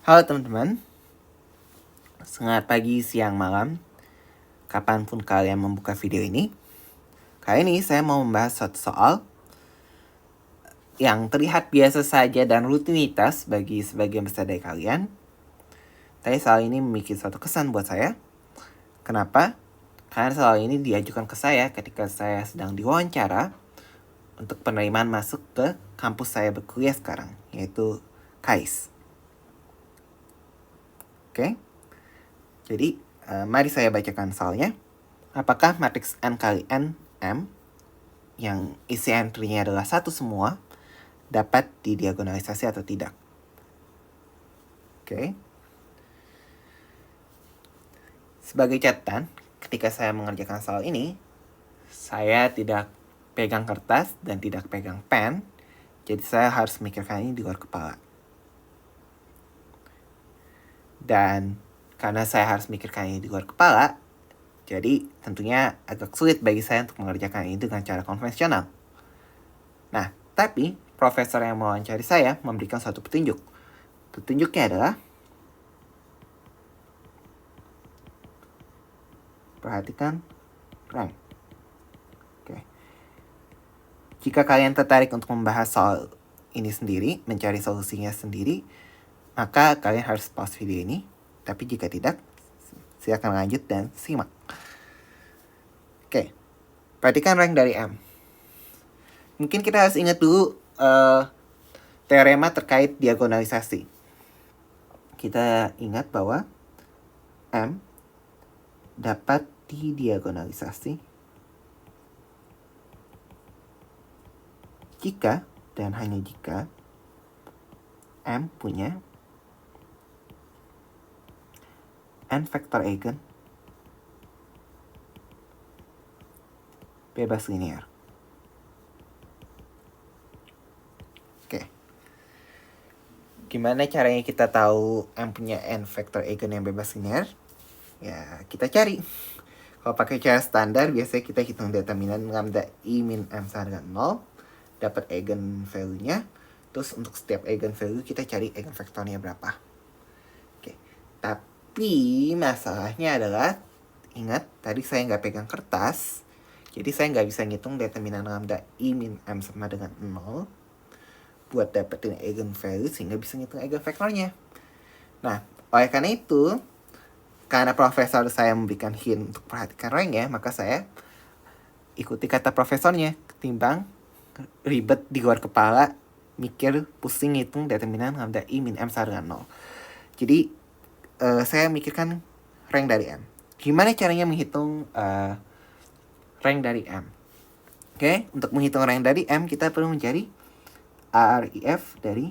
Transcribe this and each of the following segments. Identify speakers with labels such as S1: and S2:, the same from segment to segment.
S1: Halo teman-teman, selamat pagi, siang, malam, kapanpun kalian membuka video ini. Kali ini saya mau membahas suatu soal yang terlihat biasa saja dan rutinitas bagi sebagian besar dari kalian. Tapi soal ini memiliki suatu kesan buat saya. Kenapa? Karena soal ini diajukan ke saya ketika saya sedang diwawancara untuk penerimaan masuk ke kampus saya berkuliah sekarang, yaitu KAIS. Oke? Jadi, mari saya bacakan soalnya. Apakah matriks N kali N, M, yang isi entry-nya adalah satu semua, dapat didiagonalisasi atau tidak? Oke. Sebagai catatan, ketika saya mengerjakan soal ini, saya tidak pegang kertas dan tidak pegang pen, jadi saya harus memikirkan ini di luar kepala. Dan karena saya harus memikirkan ini di luar kepala, jadi tentunya agak sulit bagi saya untuk mengerjakan ini dengan cara konvensional. Nah, tapi profesor yang mewawancari saya memberikan suatu petunjuk. Petunjuknya adalah, perhatikan rank. Oke. Jika kalian tertarik untuk membahas soal ini sendiri, mencari solusinya sendiri, maka kalian harus pause video ini. Tapi jika tidak, silakan lanjut dan simak. Oke, perhatikan rank dari M. Mungkin kita harus ingat dulu teorema terkait diagonalisasi. Kita ingat bahwa M dapat didiagonalisasi jika dan hanya jika M punya n vektor eigen bebas linear. Oke. Gimana caranya kita tahu M punya n vektor eigen yang bebas linear? Ya, kita cari. Kalau pakai cara standar, biasanya kita hitung determinan lambda I min M sama dengan 0, dapat eigen value-nya. Terus untuk setiap eigen value kita cari eigen vektornya berapa. Oke. Tapi masalahnya adalah, ingat tadi saya nggak pegang kertas, jadi saya nggak bisa ngitung determinan lambda I min M sama dengan 0 buat dapetin eigen value sehingga bisa ngitung eigen vektornya. Nah, oleh karena itu, karena profesor saya memberikan hint untuk perhatikan rank ya, maka saya ikuti kata profesornya ketimbang ribet di luar kepala, mikir pusing ngitung determinan lambda I min M sama dengan 0. Jadi saya mikirkan rank dari M. Gimana caranya menghitung rank dari M? Oke, untuk menghitung rank dari M kita perlu mencari ARIF dari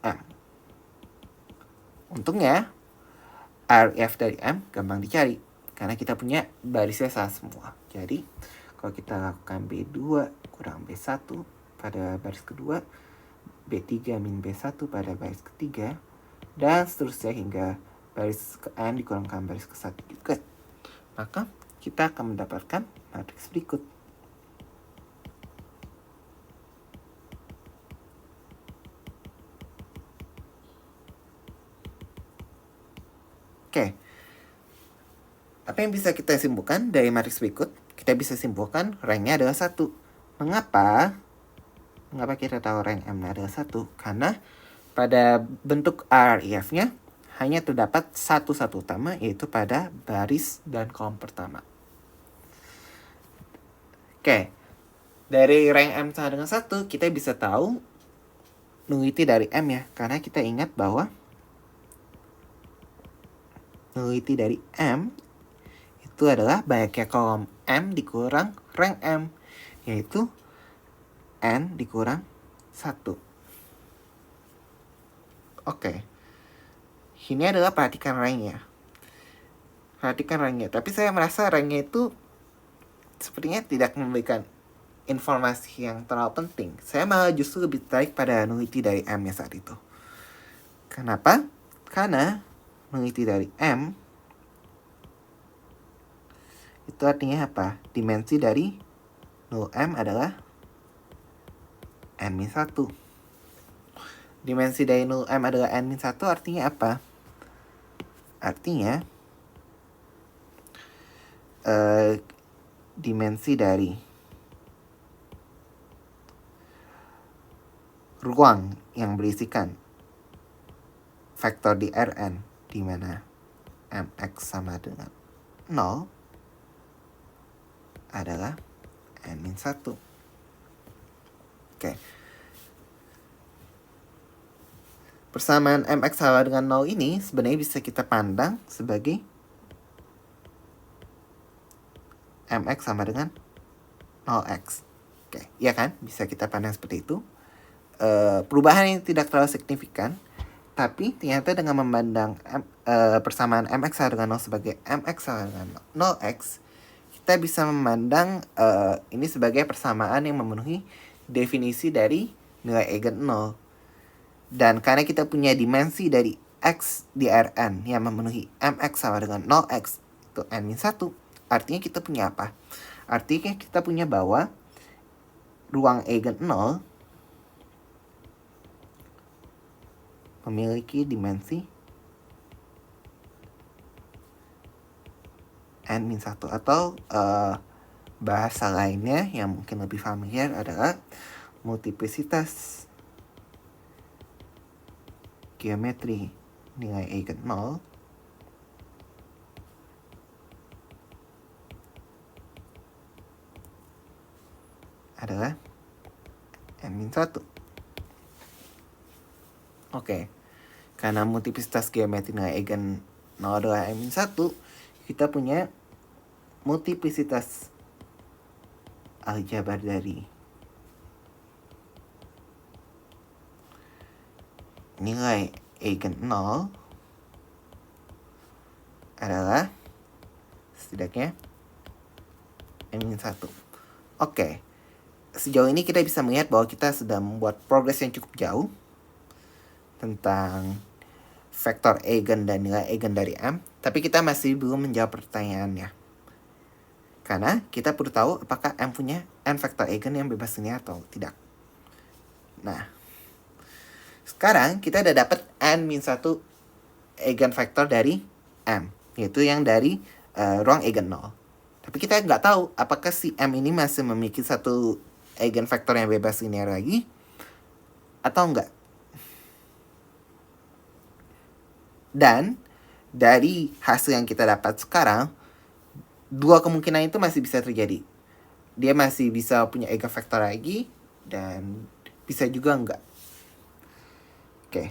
S1: M. Untungnya ARIF dari M gampang dicari karena kita punya barisnya sama semua. Jadi kalau kita lakukan B2 kurang B1 pada baris kedua, B3 min B1 pada baris ketiga, dan seterusnya hingga baris ke N dikurangkan baris ke-1 juga, maka kita akan mendapatkan matriks berikut. Oke. Apa yang bisa kita simpulkan dari matriks berikut? Kita bisa simpulkan ranknya adalah 1. Mengapa kita tahu rank M adalah 1? Karena pada bentuk RIF-nya hanya terdapat satu utama, yaitu pada baris dan kolom pertama. Oke, dari rank M sama dengan 1, kita bisa tahu nullity dari M ya, karena kita ingat bahwa nullity dari M itu adalah banyaknya kolom M dikurang rank M, yaitu N dikurang 1. Oke. Ini adalah perhatikan ranknya. Tapi saya merasa ranknya itu sepertinya tidak memberikan informasi yang terlalu penting. Saya malah justru lebih tertarik pada nullity dari M-nya saat itu. Kenapa? Karena nullity dari M itu artinya apa? Dimensi dari 0M adalah N-1. Dimensi dari 0M adalah N-1 artinya apa? Artinya dimensi dari ruang yang berisikan vektor di Rn, di mana Mx sama dengan 0 adalah N-1. Oke. Persamaan Mx sama dengan 0 ini sebenarnya bisa kita pandang sebagai Mx sama dengan 0x. Oke, iya kan? Bisa kita pandang seperti itu. Perubahan yang tidak terlalu signifikan, tapi ternyata dengan memandang persamaan Mx sama dengan 0 sebagai Mx sama dengan 0x, kita bisa memandang ini sebagai persamaan yang memenuhi definisi dari nilai eigen 0. Dan karena kita punya dimensi dari x di Rn yang memenuhi Mx sama dengan 0x, itu N-1, artinya kita punya apa? Artinya kita punya bahwa ruang eigen 0 memiliki dimensi N-1, atau bahasa lainnya yang mungkin lebih familiar adalah multiplisitas geometri nilai eigen 0 adalah N-1. Oke. Karena multiplisitas geometri nilai eigen 0 adalah N-1, kita punya multiplisitas aljabar dari nilai eigen 0 adalah setidaknya N-1. Oke. Sejauh ini kita bisa melihat bahwa kita sudah membuat progres yang cukup jauh tentang vektor eigen dan nilai eigen dari M, tapi kita masih belum menjawab pertanyaannya. Karena kita perlu tahu apakah M punya n vektor eigen yang bebas linear atau tidak. Nah, sekarang kita udah dapat N-1 eigen vektor dari M, yaitu yang dari ruang eigen 0. Tapi kita nggak tahu apakah si M ini masih memiliki satu eigen vektor yang bebas linear lagi atau enggak. Dan dari hasil yang kita dapat sekarang, dua kemungkinan itu masih bisa terjadi. Dia masih bisa punya eigenvektor lagi, dan bisa juga enggak. Oke.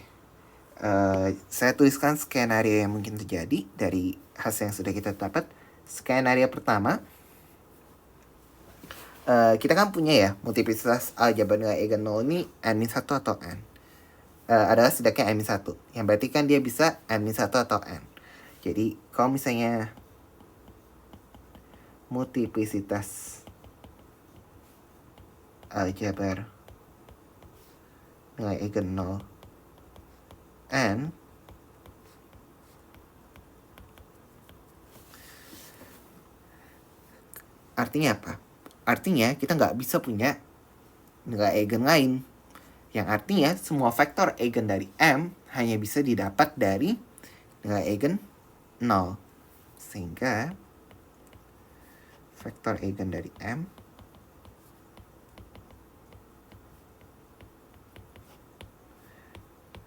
S1: Saya tuliskan skenario yang mungkin terjadi dari hasil yang sudah kita dapat. Skenario pertama, kita kan punya ya multiplisitas aljabar nilai eigen 0 ini N-1 atau N. Adalah setidaknya N-1, yang berarti kan dia bisa N-1 atau N. Jadi kalau misalnya multiplisitas aljabar nilai eigen 0 N, artinya apa? Artinya kita nggak bisa punya nilai eigen lain. Yang artinya semua vektor eigen dari M hanya bisa didapat dari nilai eigen 0. Sehingga vektor eigen dari M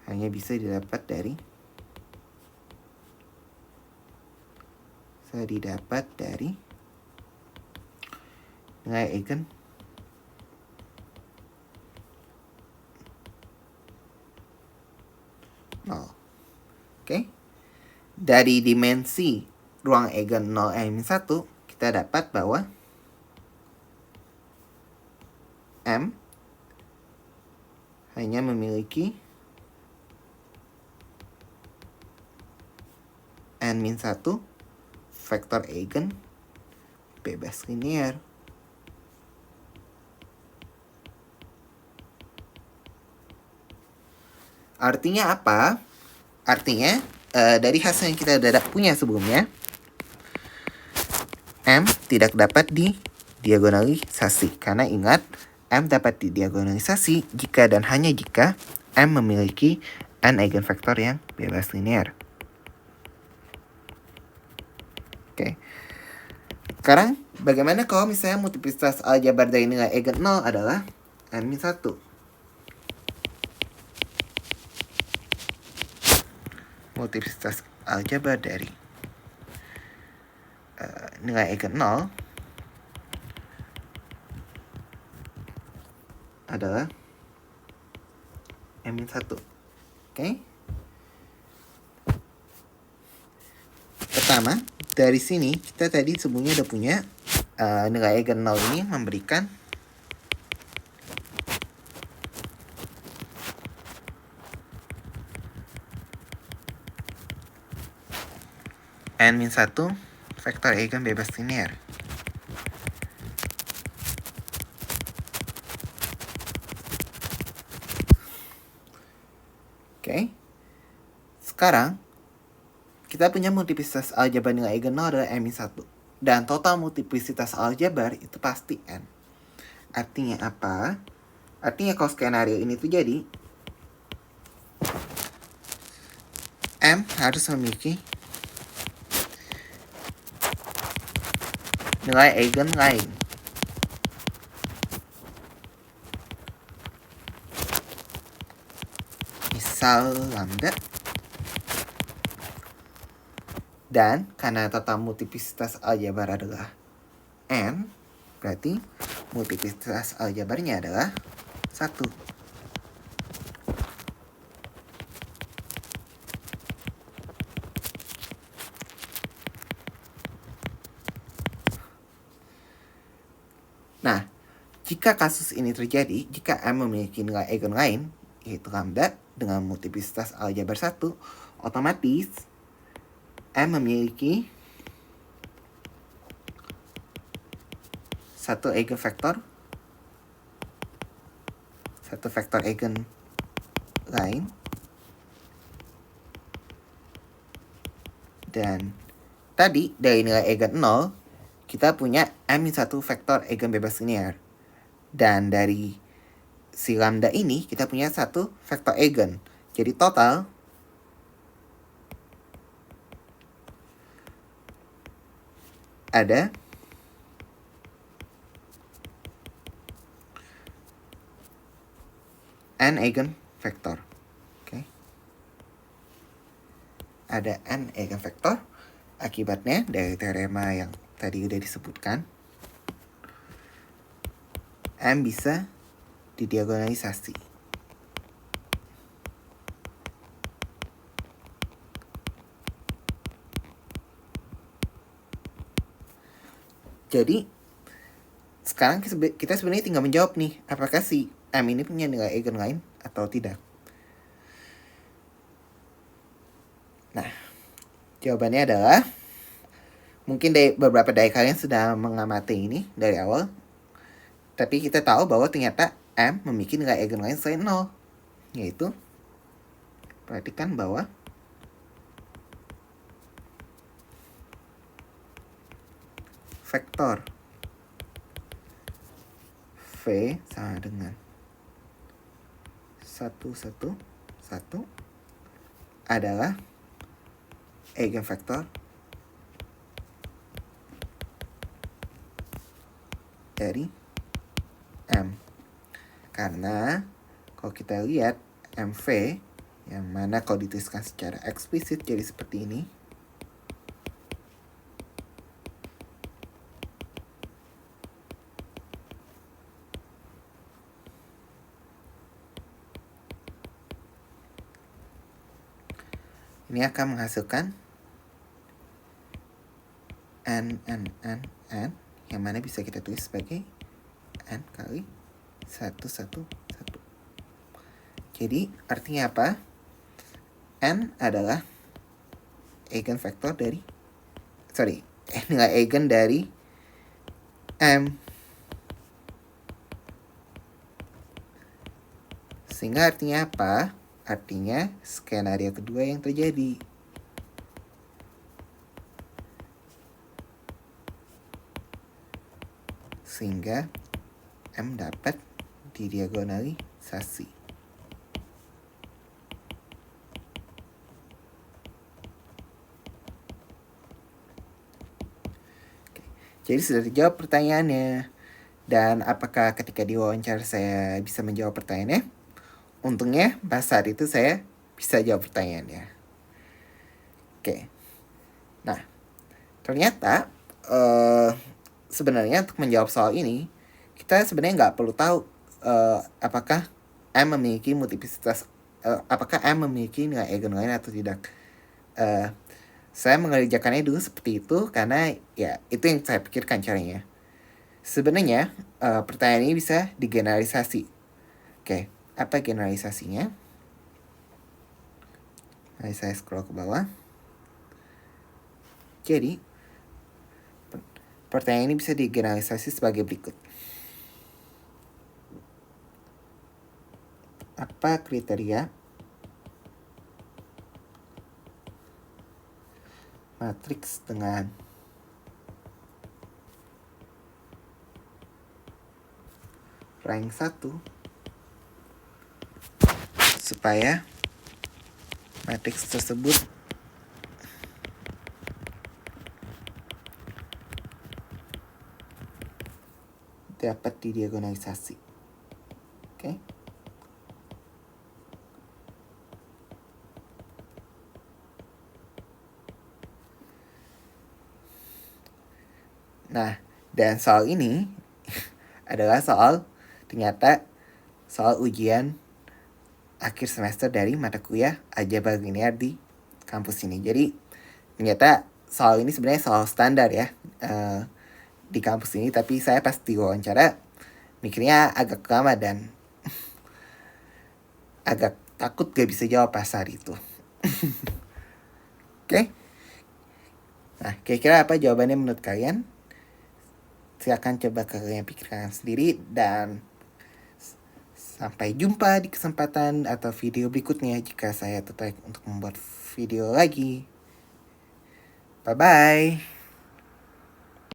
S1: hanya bisa didapat dari nilai eigen 0. Oke. Dari dimensi ruang eigen 0 N-1, kita dapat bahwa M hanya memiliki N-1 vektor eigen bebas linear. Artinya apa? Artinya dari hasil yang kita udah punya sebelumnya, M tidak dapat didiagonalisasi. Karena ingat, M dapat didiagonalisasi jika dan hanya jika M memiliki n eigenvektor yang bebas linear. Oke. Sekarang, bagaimana kalau misalnya multiplicitas aljabar dari nilai eigen 0 adalah n-1? Multiplicitas aljabar dari nilai eigen 0 adalah m-1. Oke. Pertama, dari sini kita tadi sebelumnya udah punya nilai eigen 0 ini memberikan n-1 vektor eigen bebas linear. Oke. Sekarang kita punya multiplicitas aljabar nilai eigen 0 adalah m-1. Dan total multiplicitas aljabar itu pasti n. Artinya apa? Artinya kalau skenario ini terjadi, M harus memiliki nilai eigen lain. Misal lambda. Dan karena total multiplicitas aljabar adalah n, berarti multiplicitas aljabarnya adalah 1. Nah, jika kasus ini terjadi, jika M memiliki nilai eigen lain, yaitu lambda, dengan multiplicitas aljabar 1, otomatis M memiliki satu eigenvektor, satu vektor eigen lain, dan tadi dari nilai eigen 0 kita punya M-1 vektor eigen bebas linear, dan dari si lambda ini kita punya satu vektor eigen. Jadi total ada n eigenvektor. Oke. Ada n eigenvektor. Akibatnya dari teorema yang tadi udah disebutkan, M bisa didiagonalisasi. Jadi sekarang kita sebenarnya tinggal menjawab nih, apakah si M ini punya nilai eigen lain atau tidak. Nah, jawabannya adalah, mungkin beberapa dari kalian sudah mengamati ini dari awal, tapi kita tahu bahwa ternyata M memiliki nilai eigen lain selain 0, yaitu, perhatikan bahwa vektor V sama dengan 1, 1, 1 adalah eigenvektor dari M. Karena kalau kita lihat MV, yang mana kalau dituliskan secara eksplisit jadi seperti ini, ini akan menghasilkan n, yang mana bisa kita tulis sebagai n kali 1, 1, 1. Jadi artinya apa? N adalah eigenvektor dari, nilai eigen dari M. Sehingga artinya apa? Artinya skenario kedua yang terjadi. Sehingga M dapat didiagonalisasi. Jadi sudah dijawab pertanyaannya. Dan apakah ketika diwawancara saya bisa menjawab pertanyaannya? Untungnya pas saat itu saya bisa jawab pertanyaannya. Oke. Nah, ternyata sebenarnya untuk menjawab soal ini, kita sebenarnya nggak perlu tahu apakah M memiliki multiplicitas, apakah M memiliki nilai eigenvaluen atau tidak. Saya mengerjakannya dulu seperti itu karena ya itu yang saya pikirkan caranya. Sebenarnya pertanyaan ini bisa digeneralisasi. Oke, apa generalisasinya? Mari saya scroll ke bawah. Jadi, pertanyaan ini bisa digeneralisasi sebagai berikut. Apa kriteria matriks dengan rank 1 supaya matriks tersebut dapat didiagonalisasi? Oke. Nah, dan soal ini adalah ternyata soal ujian akhir semester dari mata kuliah aljabar linear di kampus ini. Jadi ternyata soal ini sebenarnya soal standar ya di kampus ini, tapi saya pas diwawancara mikirnya agak lama dan agak takut gak bisa jawab pas hari itu. Oke. Nah, kira-kira apa jawabannya menurut kalian? Silakan coba kalian pikirkan sendiri dan sampai jumpa di kesempatan atau video berikutnya jika saya tertarik untuk membuat video lagi. Bye-bye.